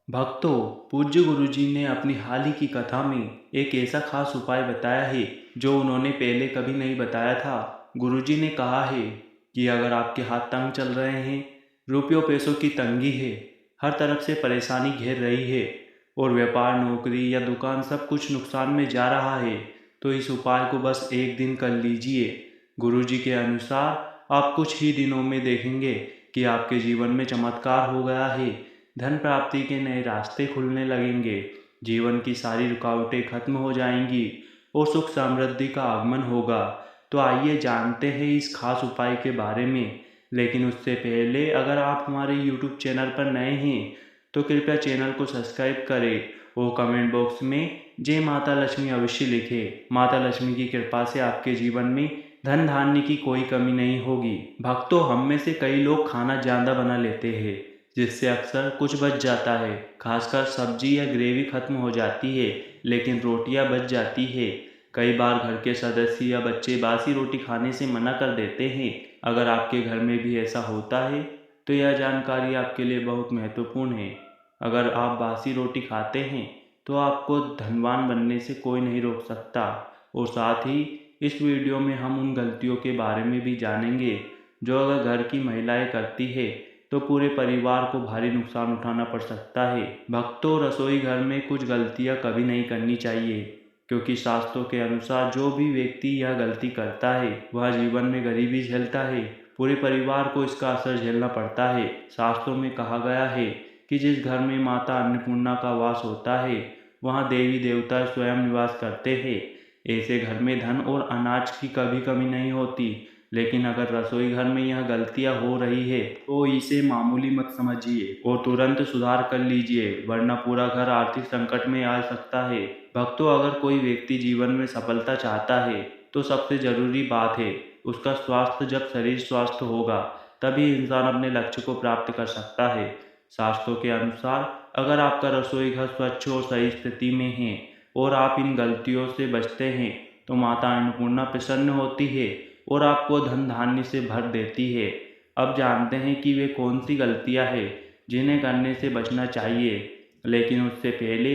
भक्तों, पूज्य गुरुजी ने अपनी हाल ही की कथा में एक ऐसा खास उपाय बताया है जो उन्होंने पहले कभी नहीं बताया था। गुरुजी ने कहा है कि अगर आपके हाथ तंग चल रहे हैं, रुपयों पैसों की तंगी है, हर तरफ से परेशानी घेर रही है और व्यापार, नौकरी या दुकान सब कुछ नुकसान में जा रहा है, तो इस उपाय को बस एक दिन कर लीजिए। गुरुजी के अनुसार आप कुछ ही दिनों में देखेंगे कि आपके जीवन में चमत्कार हो गया है। धन प्राप्ति के नए रास्ते खुलने लगेंगे, जीवन की सारी रुकावटें खत्म हो जाएंगी और सुख समृद्धि का आगमन होगा। तो आइए जानते हैं इस खास उपाय के बारे में। लेकिन उससे पहले अगर आप हमारे YouTube चैनल पर नए हैं तो कृपया चैनल को सब्सक्राइब करें और कमेंट बॉक्स में जय माता लक्ष्मी अवश्य लिखें। माता लक्ष्मी की कृपा से आपके जीवन में धन धान्य की कोई कमी नहीं होगी। भक्तों, हम में से कई लोग खाना ज़्यादा बना लेते हैं जिससे अक्सर कुछ बच जाता है। खासकर सब्जी या ग्रेवी खत्म हो जाती है लेकिन रोटियां बच जाती है। कई बार घर के सदस्य या बच्चे बासी रोटी खाने से मना कर देते हैं। अगर आपके घर में भी ऐसा होता है तो यह जानकारी आपके लिए बहुत महत्वपूर्ण है। अगर आप बासी रोटी खाते हैं तो आपको धनवान बनने से कोई नहीं रोक सकता। और साथ ही इस वीडियो में हम उन गलतियों के बारे में भी जानेंगे जो अगर घर की महिलाएं करती है तो पूरे परिवार को भारी नुकसान उठाना पड़ सकता है। भक्तों, रसोई घर में कुछ गलतियां कभी नहीं करनी चाहिए, क्योंकि शास्त्रों के अनुसार जो भी व्यक्ति यह गलती करता है वह जीवन में गरीबी झेलता है। पूरे परिवार को इसका असर झेलना पड़ता है। शास्त्रों में कहा गया है कि जिस घर में माता अन्नपूर्णा का वास होता है वहाँ देवी देवता स्वयं निवास करते हैं। ऐसे घर में धन और अनाज की कभी कमी नहीं होती। लेकिन अगर रसोई घर में यह गलतियां हो रही है तो इसे मामूली मत समझिए और तुरंत सुधार कर लीजिए, वरना पूरा घर आर्थिक संकट में आ सकता है। भक्तों, अगर कोई व्यक्ति जीवन में सफलता चाहता है तो सबसे जरूरी बात है उसका स्वास्थ्य। जब शरीर स्वस्थ होगा तभी इंसान अपने लक्ष्य को प्राप्त कर सकता है। शास्त्रों के अनुसार अगर आपका रसोई घर स्वच्छ और सही स्थिति में है और आप इन गलतियों से बचते हैं तो माता अन्नपूर्णा प्रसन्न होती है और आपको धन धान्य से भर देती है। अब जानते हैं कि वे कौन सी गलतियां हैं जिन्हें करने से बचना चाहिए। लेकिन उससे पहले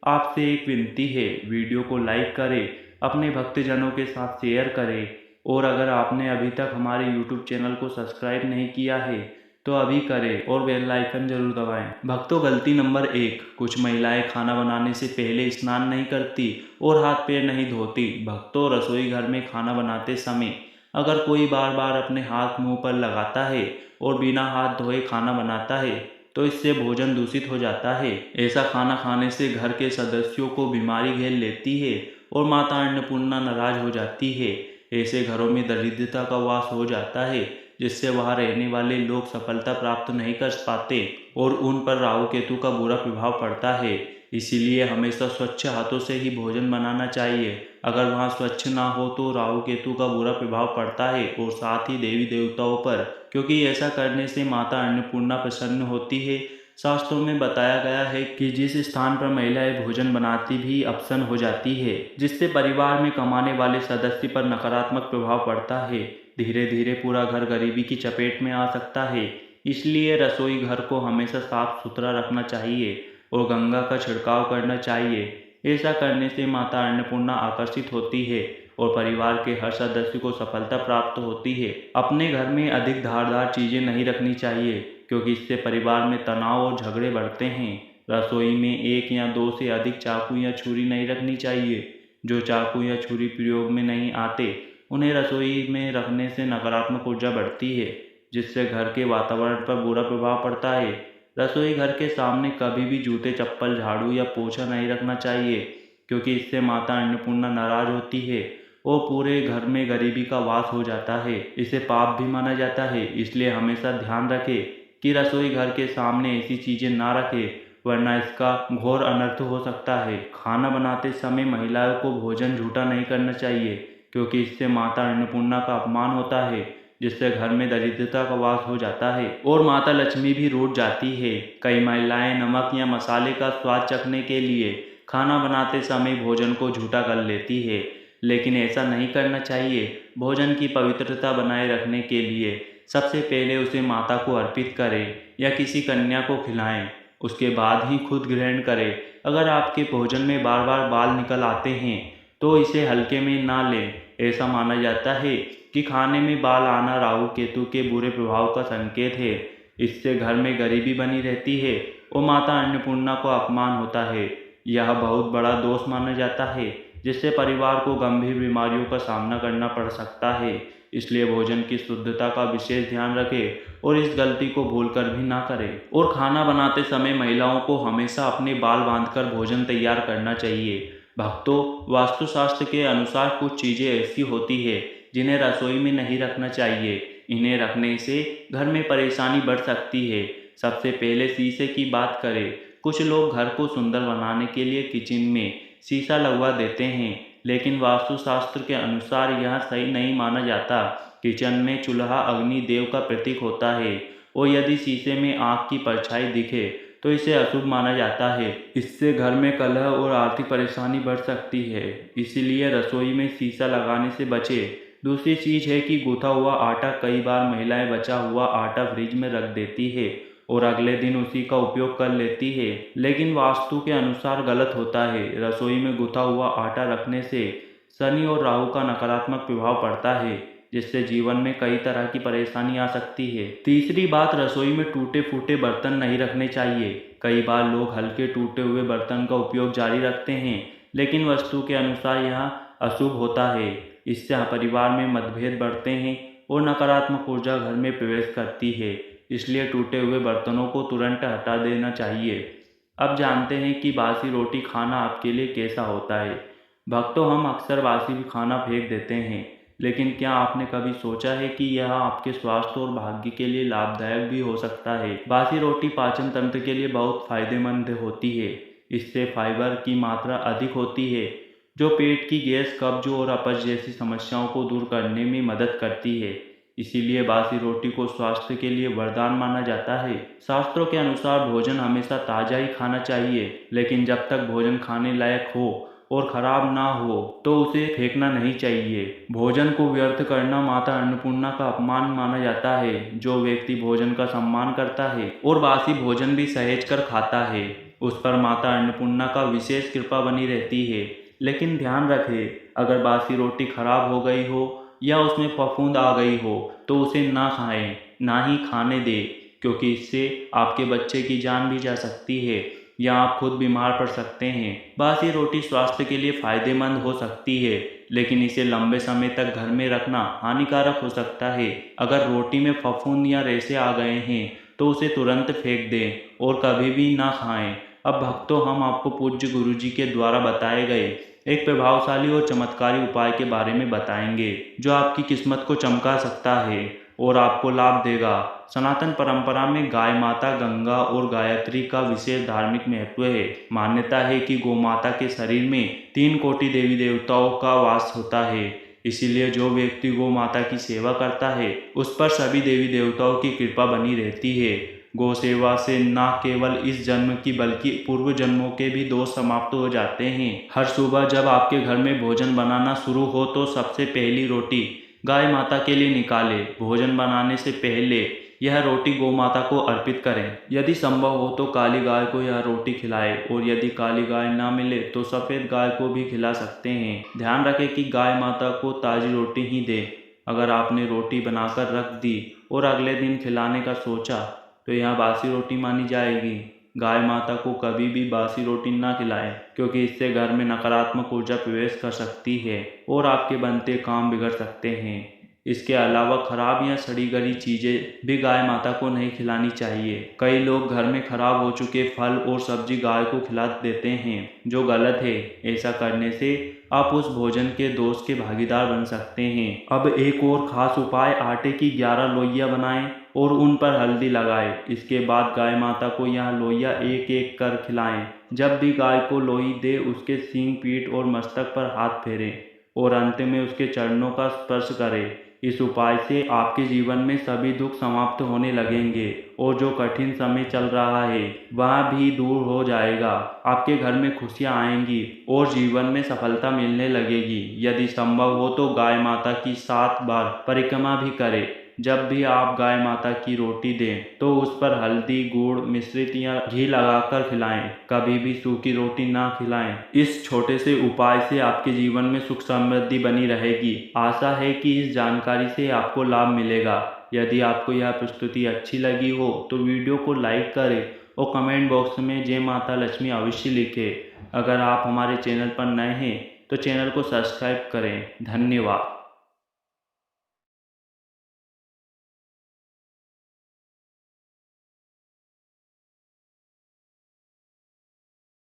आपसे एक विनती है, वीडियो को लाइक करें, अपने भक्तजनों के साथ शेयर करें और अगर आपने अभी तक हमारे YouTube चैनल को सब्सक्राइब नहीं किया है तो अभी करें और बेल आइकन जरूर दबाएं। भक्तों, गलती नंबर 1, कुछ महिलाएं खाना बनाने से पहले स्नान नहीं करती और हाथ पैर नहीं धोती। भक्तों, रसोई घर में खाना बनाते समय अगर कोई बार बार अपने हाथ मुंह पर लगाता है और बिना हाथ धोए खाना बनाता है तो इससे भोजन दूषित हो जाता है। ऐसा खाना खाने से घर के सदस्यों को बीमारी घेर लेती है और माता अन्नपूर्णा नाराज हो जाती है। ऐसे घरों में दरिद्रता का वास हो जाता है जिससे वहां रहने वाले लोग सफलता प्राप्त नहीं कर पाते और उन पर राहु केतु का बुरा प्रभाव पड़ता है। इसीलिए हमेशा स्वच्छ हाथों से ही भोजन बनाना चाहिए। अगर वहाँ स्वच्छ ना हो तो राहु केतु का बुरा प्रभाव पड़ता है और साथ ही देवी देवताओं पर, क्योंकि ऐसा करने से माता अन्नपूर्णा प्रसन्न होती है। शास्त्रों में बताया गया है कि जिस स्थान पर महिलाएं भोजन बनाती भी अपसन हो जाती है, जिससे परिवार में कमाने वाले सदस्य पर नकारात्मक प्रभाव पड़ता है। धीरे धीरे पूरा घर गरीबी की चपेट में आ सकता है। इसलिए रसोई घर को हमेशा साफ सुथरा रखना चाहिए और गंगा का छिड़काव करना चाहिए। ऐसा करने से माता अन्नपूर्णा आकर्षित होती है और परिवार के हर सदस्य को सफलता प्राप्त होती है। अपने घर में अधिक धारदार चीजें नहीं रखनी चाहिए, क्योंकि इससे परिवार में तनाव और झगड़े बढ़ते हैं। रसोई में एक या दो से अधिक चाकू या छुरी नहीं रखनी चाहिए। जो चाकू या छुरी प्रयोग में नहीं आते उन्हें रसोई में रखने से नकारात्मक ऊर्जा बढ़ती है, जिससे घर के वातावरण पर बुरा प्रभाव पड़ता है। रसोई घर के सामने कभी भी जूते, चप्पल, झाड़ू या पोछा नहीं रखना चाहिए, क्योंकि इससे माता अन्नपूर्णा नाराज होती है और पूरे घर में गरीबी का वास हो जाता है। इसे पाप भी माना जाता है। इसलिए हमेशा ध्यान रखें कि रसोई घर के सामने ऐसी चीजें ना रखें, वरना इसका घोर अनर्थ हो सकता है। खाना बनाते समय महिलाओं को भोजन झूठा नहीं करना चाहिए, क्योंकि इससे माता अन्नपूर्णा का अपमान होता है, जिससे घर में दरिद्रता का वास हो जाता है और माता लक्ष्मी भी रूठ जाती है। कई महिलाएं नमक या मसाले का स्वाद चखने के लिए खाना बनाते समय भोजन को झूठा कर लेती है, लेकिन ऐसा नहीं करना चाहिए। भोजन की पवित्रता बनाए रखने के लिए सबसे पहले उसे माता को अर्पित करें या किसी कन्या को खिलाएं। उसके बाद ही खुद ग्रहण करें। अगर आपके भोजन में बार बार बाल निकल आते हैं तो इसे हल्के में ना लें। ऐसा माना जाता है कि खाने में बाल आना राहु केतु के बुरे प्रभाव का संकेत है। इससे घर में गरीबी बनी रहती है और माता अन्नपूर्णा को अपमान होता है। यह बहुत बड़ा दोष माना जाता है जिससे परिवार को गंभीर बीमारियों का सामना करना पड़ सकता है। इसलिए भोजन की शुद्धता का विशेष ध्यान रखें और इस गलती को भूलकर भी ना करें। और खाना बनाते समय महिलाओं को हमेशा अपने बाल बांधकर भोजन तैयार करना चाहिए। भक्तों, वास्तुशास्त्र के अनुसार कुछ चीज़ें ऐसी होती है जिन्हें रसोई में नहीं रखना चाहिए। इन्हें रखने से घर में परेशानी बढ़ सकती है। सबसे पहले शीशे की बात करें। कुछ लोग घर को सुंदर बनाने के लिए किचन में शीशा लगवा देते हैं, लेकिन वास्तुशास्त्र के अनुसार यह सही नहीं माना जाता। किचन में चूल्हा अग्नि देव का प्रतीक होता है और यदि शीशे में आग की परछाई दिखे तो इसे अशुभ माना जाता है। इससे घर में कलह और आर्थिक परेशानी बढ़ सकती है। इसीलिए रसोई में शीशा लगाने से बचें। दूसरी चीज़ है कि गूथा हुआ आटा। कई बार महिलाएं बचा हुआ आटा फ्रिज में रख देती है और अगले दिन उसी का उपयोग कर लेती है, लेकिन वास्तु के अनुसार गलत होता है। रसोई में गूथा हुआ आटा रखने से शनि और राहु का नकारात्मक प्रभाव पड़ता है, जिससे जीवन में कई तरह की परेशानी आ सकती है। तीसरी बात, रसोई में टूटे फूटे बर्तन नहीं रखने चाहिए। कई बार लोग हल्के टूटे हुए बर्तन का उपयोग जारी रखते हैं, लेकिन वास्तु के अनुसार यह अशुभ होता है। इससे परिवार में मतभेद बढ़ते हैं और नकारात्मक ऊर्जा घर में प्रवेश करती है। इसलिए टूटे हुए बर्तनों को तुरंत हटा देना चाहिए। अब जानते हैं कि बासी रोटी खाना आपके लिए कैसा होता है। भक्तों, हम अक्सर बासी खाना फेंक देते हैं, लेकिन क्या आपने कभी सोचा है कि यह आपके स्वास्थ्य और भाग्य के लिए लाभदायक भी हो सकता है। बासी रोटी पाचन तंत्र के लिए बहुत फायदेमंद होती है। इससे फाइबर की मात्रा अधिक होती है, जो पेट की गैस, कब्ज और अपच जैसी समस्याओं को दूर करने में मदद करती है। इसीलिए बासी रोटी को स्वास्थ्य के लिए वरदान माना जाता है। शास्त्रों के अनुसार भोजन हमेशा ताज़ा ही खाना चाहिए, लेकिन जब तक भोजन खाने लायक हो और खराब ना हो तो उसे फेंकना नहीं चाहिए। भोजन को व्यर्थ करना माता अन्नपूर्णा का अपमान माना जाता है। जो व्यक्ति भोजन का सम्मान करता है और बासी भोजन भी सहेज कर खाता है, उस पर माता अन्नपूर्णा का विशेष कृपा बनी रहती है। लेकिन ध्यान रखें, अगर बासी रोटी खराब हो गई हो या उसमें फफूंद आ गई हो तो उसे ना खाएं, ना ही खाने दें, क्योंकि इससे आपके बच्चे की जान भी जा सकती है या आप खुद बीमार पड़ सकते हैं। बासी रोटी स्वास्थ्य के लिए फायदेमंद हो सकती है, लेकिन इसे लंबे समय तक घर में रखना हानिकारक हो सकता है। अगर रोटी में फफूंद या रेशे आ गए हैं तो उसे तुरंत फेंक दें और कभी भी ना खाएं। अब भक्तों, हम आपको पूज्य गुरुजी के द्वारा बताए गए एक प्रभावशाली और चमत्कारी उपाय के बारे में बताएंगे, जो आपकी किस्मत को चमका सकता है और आपको लाभ देगा। सनातन परंपरा में गाय माता, गंगा और गायत्री का विशेष धार्मिक महत्व है। मान्यता है कि गौ माता के शरीर में 3 कोटि देवी देवताओं का वास होता है। इसीलिए जो व्यक्ति गौ माता की सेवा करता है उस पर सभी देवी देवताओं की कृपा बनी रहती है। गौ सेवा से न केवल इस जन्म की बल्कि पूर्व जन्मों के भी दोष समाप्त हो जाते हैं। हर सुबह जब आपके घर में भोजन बनाना शुरू हो तो सबसे पहली रोटी गाय माता के लिए निकालें। भोजन बनाने से पहले यह रोटी गौ माता को अर्पित करें। यदि संभव हो तो काली गाय को यह रोटी खिलाएं और यदि काली गाय ना मिले तो सफ़ेद गाय को भी खिला सकते हैं। ध्यान रखें कि गाय माता को ताज़ी रोटी ही दें। अगर आपने रोटी बनाकर रख दी और अगले दिन खिलाने का सोचा तो यह बासी रोटी मानी जाएगी। गाय माता को कभी भी बासी रोटी ना खिलाएं, क्योंकि इससे घर में नकारात्मक ऊर्जा प्रवेश कर सकती है और आपके बनते काम बिगड़ सकते हैं। इसके अलावा खराब या सड़ी गली चीज़ें भी गाय माता को नहीं खिलानी चाहिए। कई लोग घर में खराब हो चुके फल और सब्जी गाय को खिला देते हैं, जो गलत है। ऐसा करने से आप उस भोजन के दोष के भागीदार बन सकते हैं। अब एक और खास उपाय, आटे की 11 लोइयाँ बनाएं और उन पर हल्दी लगाएं। इसके बाद गाय माता को यह लोइयाँ एक एक कर खिलाएं। जब भी गाय को लोई दे उसके सींग, पीठ और मस्तक पर हाथ फेरें और अंत में उसके चरणों का स्पर्श करें। इस उपाय से आपके जीवन में सभी दुख समाप्त होने लगेंगे और जो कठिन समय चल रहा है वह भी दूर हो जाएगा। आपके घर में खुशियां आएंगी और जीवन में सफलता मिलने लगेगी। यदि संभव हो तो गाय माता की 7 बार परिक्रमा भी करें। जब भी आप गाय माता की रोटी दें तो उस पर हल्दी, गुड़ मिश्रित या घी लगाकर खिलाएं। कभी भी सूखी रोटी ना खिलाएं। इस छोटे से उपाय से आपके जीवन में सुख समृद्धि बनी रहेगी। आशा है कि इस जानकारी से आपको लाभ मिलेगा। यदि आपको यह प्रस्तुति अच्छी लगी हो तो वीडियो को लाइक करें और कमेंट बॉक्स में जय माता लक्ष्मी अवश्य लिखें। अगर आप हमारे चैनल पर नए हैं तो चैनल को सब्सक्राइब करें। धन्यवाद।